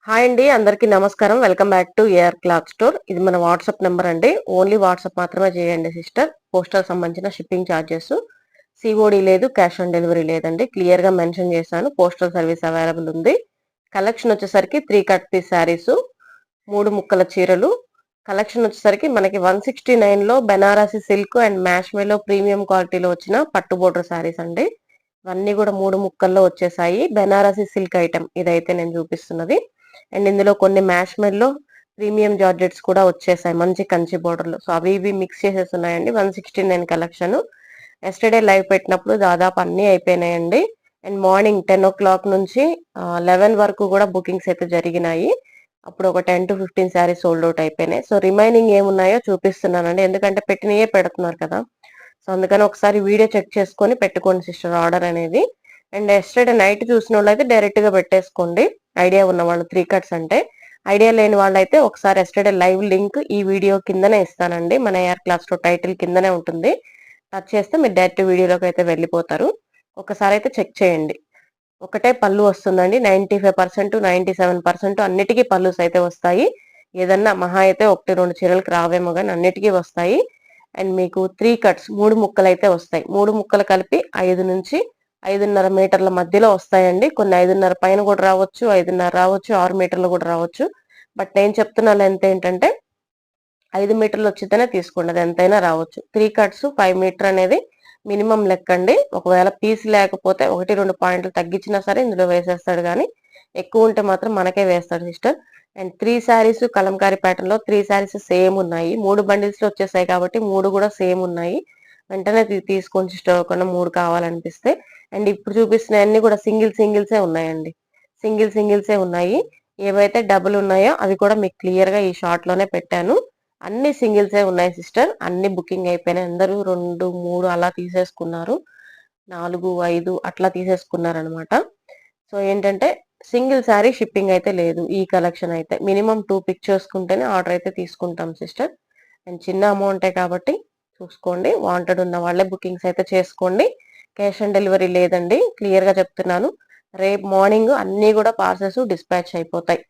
Hi అండి, అందరికీ నమస్కారం. Welcome back to AR cloth store. ఇది మన వాట్సాప్ నెంబర్ అండి. ఓన్లీ వాట్సాప్ మాత్రమే చేయండి సిస్టర్. పోస్టల్ సంబంధించిన షిప్పింగ్ ఛార్జెస్ సిఓడి లేదు, క్యాష్ ఆన్ డెలివరీ లేదండి. క్లియర్ గా మెన్షన్ చేశాను. పోస్టల్ సర్వీస్ అవైలబుల్ ఉంది. కలెక్షన్ వచ్చేసరికి 3 కట్ పీస్ శారీస్, 3 ముక్కల చీరలు. కలెక్షన్ వచ్చేసరికి మనకి 169 లో బెనారసి సిల్క్ అండ్ మ్యాష్ మెలో ప్రీమియం క్వాలిటీలో వచ్చిన పట్టు బోర్డర్ శారీస్ అండి. ఇవన్నీ కూడా 3 ముక్కల్లో వచ్చేసాయి. బెనారసి సిల్క్ ఐటమ్ ఇదైతే నేను చూపిస్తున్నది. అండ్ ఇందులో కొన్ని మ్యాష్ మెల్లో ప్రీమియం జార్జెట్స్ కూడా వచ్చేసాయి మంచి కంచి బోర్డర్లు. సో అవి ఇవి మిక్స్ చేసేసి ఉన్నాయండి. 169 కలెక్షన్. ఎస్టర్డే లైవ్ పెట్టినప్పుడు దాదాపు అన్ని అయిపోయినాయండి. అండ్ మార్నింగ్ 10 o'clock నుంచి 11 వరకు కూడా బుకింగ్స్ అయితే జరిగినాయి. అప్పుడు ఒక 10 to 15 శారీస్ సోల్డ్ అవుట్ అయిపోయినాయి. సో రిమైనింగ్ ఏమున్నాయో చూపిస్తున్నానండి, ఎందుకంటే పెట్టినయే పెడుతున్నారు కదా. సో అందుకని ఒకసారి వీడియో చెక్ చేసుకొని పెట్టుకోండి సిస్టర్ ఆర్డర్ అనేది. అండ్ ఎస్టర్డే నైట్ చూసిన వాళ్ళు అయితే డైరెక్ట్ గా పెట్టేసుకోండి, ఐడియా ఉన్న వాళ్ళు. 3 కట్స్ అంటే ఐడియా లేని వాళ్ళైతే ఒకసారి ఎస్టర్డే లైవ్ లింక్ ఈ వీడియో కిందనే ఇస్తానండి. మన ఏఆర్ క్లాస్ లో టైటిల్ కిందనే ఉంటుంది. టచ్ చేస్తే మీరు డైరెక్ట్ వీడియోలోకి అయితే వెళ్ళిపోతారు. ఒకసారి అయితే చెక్ చేయండి. ఒకటే పళ్ళు వస్తుందండి. 95% 97% అన్నిటికీ పళ్ళుస్ అయితే వస్తాయి. ఏదన్నా మహా అయితే 1-2 చీరలకు రావేమో కానీ అన్నిటికీ వస్తాయి. అండ్ మీకు 3 కట్స్ 3 ముక్కలు అయితే వస్తాయి. 3 ముక్కలు కలిపి 5 నుంచి 5.5 మీటర్ల మధ్యలో వస్తాయండి. కొన్ని 5.5 పైన కూడా రావచ్చు, 5.5 రావచ్చు, 6 మీటర్లు కూడా రావచ్చు. బట్ నేను చెప్తున్న లెంత్ ఏంటంటే 5 మీటర్లు వచ్చితేనే తీసుకోండి, అది ఎంతైనా రావచ్చు. 3 కట్స్ 5 మీటర్ అనేది మినిమం లెక్కండి. ఒకవేళ పీస్ లేకపోతే 1-2 పాయింట్లు తగ్గించినా సరే ఇందులో వేసేస్తాడు, కానీ ఎక్కువ ఉంటే మాత్రం మనకే వేస్తాడు sister. And 3 saris Kalamkari pattern లో 3 శారీస్ సేమ్ ఉన్నాయి. 3 బండిల్స్ లో వచ్చేసాయి కాబట్టి 3 కూడా సేమ్ ఉన్నాయి. వెంటనే తీసుకొని సిస్టర్, ఒక 3 కావాలనిపిస్తే. అండ్ ఇప్పుడు చూపిస్తున్న అన్ని కూడా సింగిల్సే ఉన్నాయండి. సింగిల్సే ఉన్నాయి. ఏవైతే డబుల్ ఉన్నాయో అవి కూడా మీకు క్లియర్ గా ఈ షార్ట్ లోనే పెట్టాను. అన్ని సింగిల్సే ఉన్నాయి సిస్టర్. అన్ని బుకింగ్ అయిపోయినాయి. అందరూ 2, 3 అలా తీసేసుకున్నారు. 4, 5 అట్లా తీసేసుకున్నారు అనమాట. సో ఏంటంటే సింగిల్ శారీ షిప్పింగ్ అయితే లేదు. ఈ కలెక్షన్ అయితే మినిమం 2 పిక్ చేసుకుంటేనే ఆర్డర్ అయితే తీసుకుంటాం సిస్టర్. అండ్ చిన్న అమౌంటే కాబట్టి చూసుకోండి. వాంటెడ్ ఉన్న వాళ్ళే బుకింగ్స్ అయితే చేసుకోండి. క్యాష్ ఆన్ డెలివరీ లేదండి, క్లియర్ గా చెప్తున్నాను. రేపు మార్నింగ్ అన్ని కూడా పార్సెల్స్ డిస్పాచ్ అయిపోతాయి.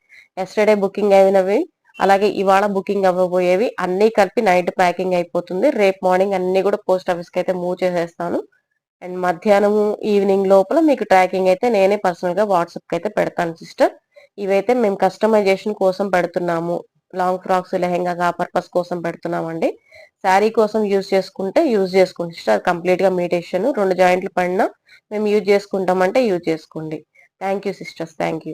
ఎస్టర్డే బుకింగ్ అయినవి అలాగే ఇవాళ బుకింగ్ అవ్వబోయేవి అన్ని కలిపి నైట్ ప్యాకింగ్ అయిపోతుంది. రేపు మార్నింగ్ అన్ని కూడా పోస్ట్ ఆఫీస్ కి అయితే మూవ్ చేసేస్తాను. అండ్ మధ్యాహ్నం ఈవినింగ్ లోపల మీకు ట్రాకింగ్ అయితే నేనే పర్సనల్ గా వాట్సాప్ కి అయితే పెడతాను సిస్టర్. ఇవైతే మేము కస్టమైజేషన్ కోసం పెడుతున్నాము. లాంగ్ ఫ్రాక్స్, లెహెంగాస్ ఆ పర్పస్ కోసం పెడుతున్నామండి. శారీ కోసం యూజ్ చేసుకుంటే యూజ్ చేసుకోండి సిస్టర్, కంప్లీట్ గా మీ డెసిషన్. 2 జాయింట్లు పడినా మేము యూజ్ చేసుకుంటామంటే యూజ్ చేసుకోండి. Thank you sisters, thank you.